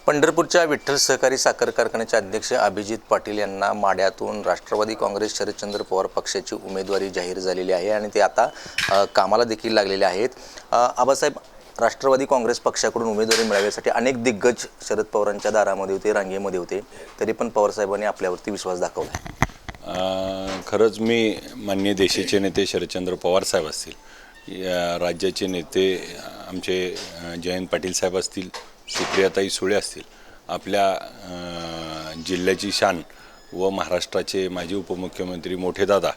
पंढरपूरच्या विठ्ठल सहकारी साखर कारखान्याचे अध्यक्ष अभिजित पाटील यांना माढ्यातून राष्ट्रवादी काँग्रेस शरदचंद्र पवार पक्षाची उमेदवारी जाहीर झालेली आहे आणि ते आता कामाला देखील लागलेले आहेत. आबासाहेब, राष्ट्रवादी काँग्रेस पक्षाकडून उमेदवारी मिळवण्यासाठी अनेक दिग्गज शरद पवारांच्या दारामध्ये होते, रांगेमध्ये होते, तरी पण पवारसाहेबांनी आपल्यावरती विश्वास दाखवला. खरंच मी माननीय देशाचे नेते शरदचंद्र पवार साहेब असतील, राज्याचे नेते आमचे जयंत पाटील साहेब असतील, सुप्रियाताई सुळे असतील, आपल्या जिल्ह्याची शान व महाराष्ट्राचे माजी उपमुख्यमंत्री मोठे दादा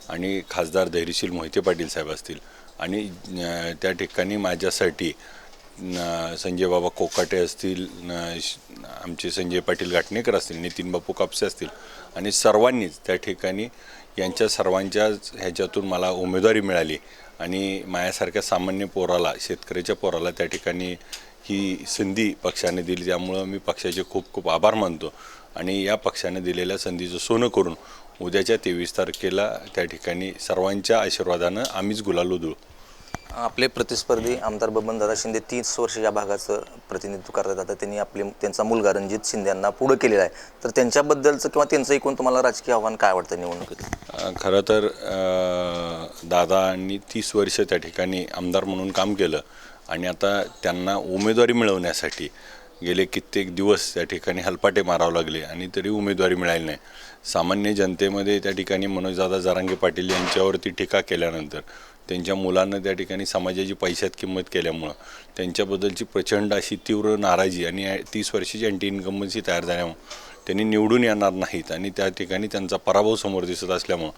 आणि खासदार धैर्यशील मोहिते पाटील साहेब असतील आणि त्या ठिकाणी माझ्यासाठी संजय बाबा कोकाटे असतील, आमचे संजय पाटील घाटणेकर असतील, नितीन बापू कापसे असतील आणि सर्वांनीच त्या ठिकाणी यांच्या सर्वांच्याच ह्याच्यातून मला उमेदवारी मिळाली आणि माझ्यासारख्या सामान्य पोराला, शेतकऱ्याच्या पोराला त्या ठिकाणी ही संधी पक्षाने दिली. त्यामुळं मी पक्षाचे खूप खूप आभार मानतो आणि या पक्षाने दिलेल्या संधीचं सोनं करून उद्याच्या 23 तारखेला त्या ठिकाणी सर्वांच्या आशीर्वादानं आम्हीच गुलाल उधळू. आपले प्रतिस्पर्धी आमदार बबनदादा शिंदे 30 वर्ष या भागाचं प्रतिनिधित्व करतात. आता त्यांनी त्यांचा मुलगा रणजित शिंदे यांना पुढे केलेला आहे, तर त्यांच्याबद्दलचं किंवा त्यांचं एकूण तुम्हाला राजकीय आव्हान काय वाटतं निवडणुकीत? खरं तर दादांनी 30 वर्ष त्या ठिकाणी आमदार म्हणून काम केलं आणि आता त्यांना उमेदवारी मिळवण्यासाठी गेले कित्येक दिवस त्या ठिकाणी हलपाटे मारावे लागले आणि तरी उमेदवारी मिळाली नाही. सामान्य जनतेमध्ये त्या ठिकाणी मनोजदादा जरांगे पाटील यांच्यावरती टीका केल्यानंतर, त्यांच्या मुलांना त्या ठिकाणी समाजाची पैशात किंमत केल्यामुळं त्यांच्याबद्दलची प्रचंड अशी तीव्र नाराजी आणि 30 वर्षाची अँटी इन्कम्बन्सी तयार झाल्यामुळं त्यांनी निवडून येणार नाहीत आणि त्या ठिकाणी त्यांचा पराभव समोर दिसत असल्यामुळं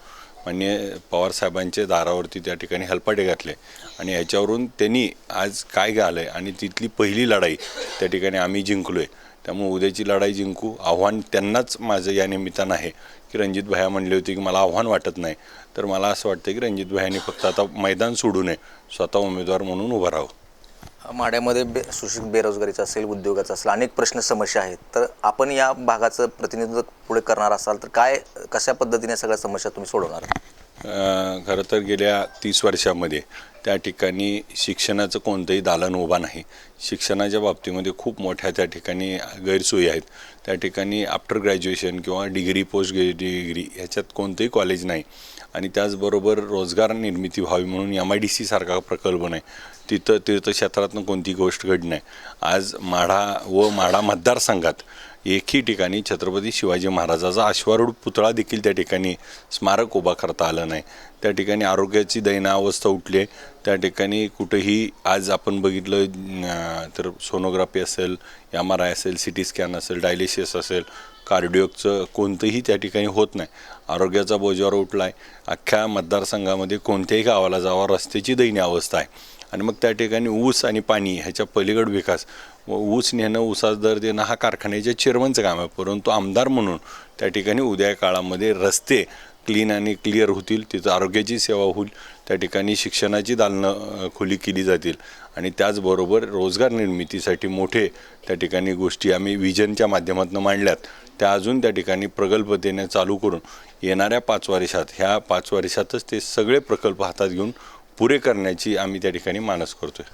माननीय पवारसाहेबांच्या दारावरती त्या ठिकाणी हलपाटे घातले आणि ह्याच्यावरून त्यांनी आज काय झालं आहे आणि तिथली पहिली लढाई त्या ठिकाणी आम्ही जिंकलो आहे. त्यामुळे उद्याची लढाई जिंकू. आव्हान त्यांनाच माझं या निमित्तानं आहे की रणजित भाया म्हणले होते की मला आव्हान वाटत नाही, तर मला असं वाटतं की रणजित भायांनी फक्त आता मैदान सोडू नये, स्वतः उमेदवार म्हणून उभं राहावं. माढ्यामध्ये सुशिक्षित बेरोजगारीचा असेल, उद्योगाचा असेल, अनेक प्रश्न समस्या आहेत, तर आपण या भागाचं प्रतिनिधित्व पुढे करणार असाल तर कशा पद्धतीने सगळ्या समस्या तुम्ही सोडवणार? खरं तर गेल्या 30 वर्षामध्ये त्या ठिकाणी शिक्षणाचं कोणतंही दालन उभा नाही. शिक्षणाच्या बाबतीमध्ये खूप मोठ्या त्या ठिकाणी गैरसोयी आहेत. त्या ठिकाणी आफ्टर ग्रॅज्युएशन किंवा डिग्री, पोस्ट डिग्री ह्याच्यात कोणतंही कॉलेज नाही आणि त्याचबरोबर रोजगार निर्मिती व्हावी म्हणून MIDC सारखा प्रकल्प नाही. तिथं तीर्थक्षेत्रातून कोणती गोष्ट घडली नाही. आज माढा मतदारसंघात एकही ठिकाणी छत्रपती शिवाजी महाराजाचा अश्वारूढ पुतळा देखील त्या ठिकाणी स्मारक उभा करता आलं नाही. त्या ठिकाणी आरोग्याची दयनीय अवस्था उठली आहे. त्या ठिकाणी कुठेही आज आपण बघितलं तर सोनोग्राफी असेल, MRI असेल, CT स्कॅन असेल, डायलिसिस असेल, कार्डिओचं कोणतंही त्या ठिकाणी होत नाही. आरोग्याचा बोजवारा उठला आहे. अख्ख्या मतदारसंघामध्ये कोणत्याही गावाला जावा रस्त्याची दयनीय अवस्था आहे आणि मग त्या ठिकाणी ऊस आणि पाणी ह्याच्या पलीकडे विकास व ऊस नेणं, ऊसाचा दर देणं हा कारखान्याच्या चेअरमनचं काम आहे. परंतु आमदार म्हणून त्या ठिकाणी उद्या काळामध्ये रस्ते क्लीन आणि क्लिअर होतील, तिथं आरोग्याची सेवा होईल, त्या ठिकाणी शिक्षणाची दालनं खुली केली जातील आणि त्याचबरोबर रोजगार निर्मितीसाठी मोठे त्या ठिकाणी गोष्टी आम्ही विजनच्या माध्यमातून मांडल्यात. त्या अजून त्या ठिकाणी प्रकल्प देणे चालू करून येणाऱ्या 5 वर्षात, ह्या 5 वर्षातच ते सगळे प्रकल्प हातात घेऊन पुरे करण्याची आम्ही त्या ठिकाणी मानस करतोय.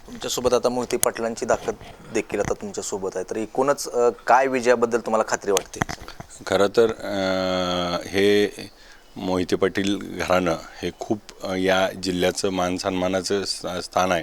तुमच्यासोबत आता मोहिते पाटलांची ताकद देखील आता तुमच्यासोबत आहे, तर एकूणच काय विजयाबद्दल तुम्हाला खात्री वाटते? खरं तर हे मोहिते पाटील घराणं हे खूप या जिल्ह्याचं मानसन्मानाचं स्थान आहे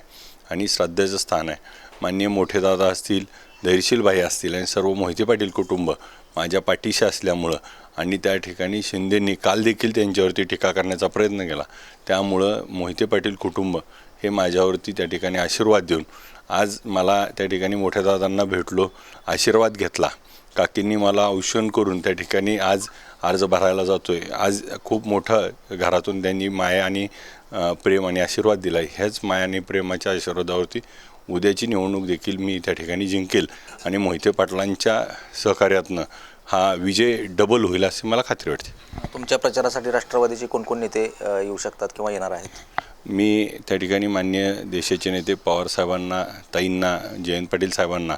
आणि श्रद्धेचं स्थान आहे. माननीय मोठे दादा असतील, धैर्यशील भाई असतील आणि सर्व मोहिते पाटील कुटुंब माझ्या पाठीशी असल्यामुळं आणि त्या ठिकाणी शिंदेंनी काल देखील त्यांच्यावरती टीका करण्याचा प्रयत्न केला, त्यामुळं मोहिते पाटील कुटुंब हे माझ्यावरती त्या ठिकाणी आशीर्वाद देऊन आज मला त्या ठिकाणी मोठ्या दादांना भेटलो, आशीर्वाद घेतला. काकींनी मला औषण करून त्या ठिकाणी आज अर्ज भरायला जातोय. आज खूप मोठं घरातून त्यांनी माया आणि प्रेम आणि आशीर्वाद दिला. ह्याच माया आणि प्रेमाच्या आशीर्वादावरती उद्याची निवडणूक देखील मी त्या ठिकाणी जिंकेल आणि मोहिते पाटलांच्या सहकार्यातनं हा विजय डबल होईल अशी मला खात्री वाटते. तुमच्या प्रचारासाठी राष्ट्रवादीचे कोणकोण नेते येऊ शकतात किंवा येणार आहेत? मी त्या ठिकाणी माननीय देशाचे नेते पवारसाहेबांना, ताईंना, जयंत पाटील साहेबांना,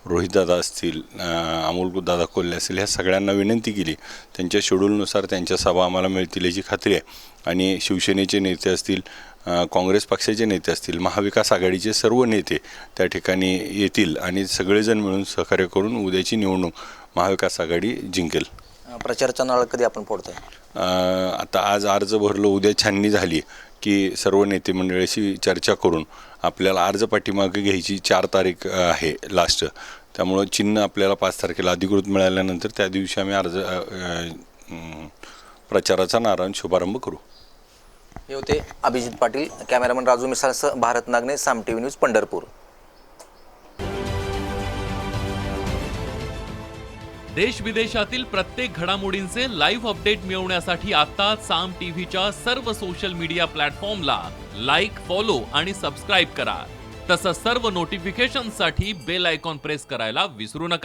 रोहितदादा असतील, अमोलदादा कोल्हे असतील, ह्या सगळ्यांना विनंती केली. त्यांच्या शेड्यूलनुसार त्यांच्या सभा आम्हाला मिळतील याची खात्री आहे आणि शिवसेनेचे नेते असतील, काँग्रेस पक्षाचे नेते असतील, महाविकास आघाडीचे सर्व नेते त्या ठिकाणी येतील आणि सगळेजण मिळून सहकार्य करून उद्याची निवडणूक महाविकास आघाडी जिंकेल. प्रचाराचा नारळ कधी आपण फोडतोय? आता आज अर्ज भरलं, उद्या छाननी झाली की सर्व नेते मंडळीशी चर्चा करून आपल्याला अर्ज पाठीमागे घ्यायची 4 तारीख आहे लास्ट. त्यामुळं चिन्ह आपल्याला 5 तारखेला अधिकृत मिळाल्यानंतर त्या दिवशी आम्ही प्रचाराचा नारायण शुभारंभ करू. हे होते अभिजित पाटील. कॅमेरामन राजू मिसाळसह भारत नागने, साम टीव्ही न्यूज, पंढरपूर. देश विदेशातील प्रत्येक घडामोडींचे लाईव्ह अपडेट मिळवण्यासाठी आता साम टीव्हीच्या सर्व सोशल मीडिया प्लॅटफॉर्मला लाईक, फॉलो आणि सबस्क्राईब करा. तसंच सर्व नोटिफिकेशनसाठी बेल आयकॉन प्रेस करायला विसरू नका.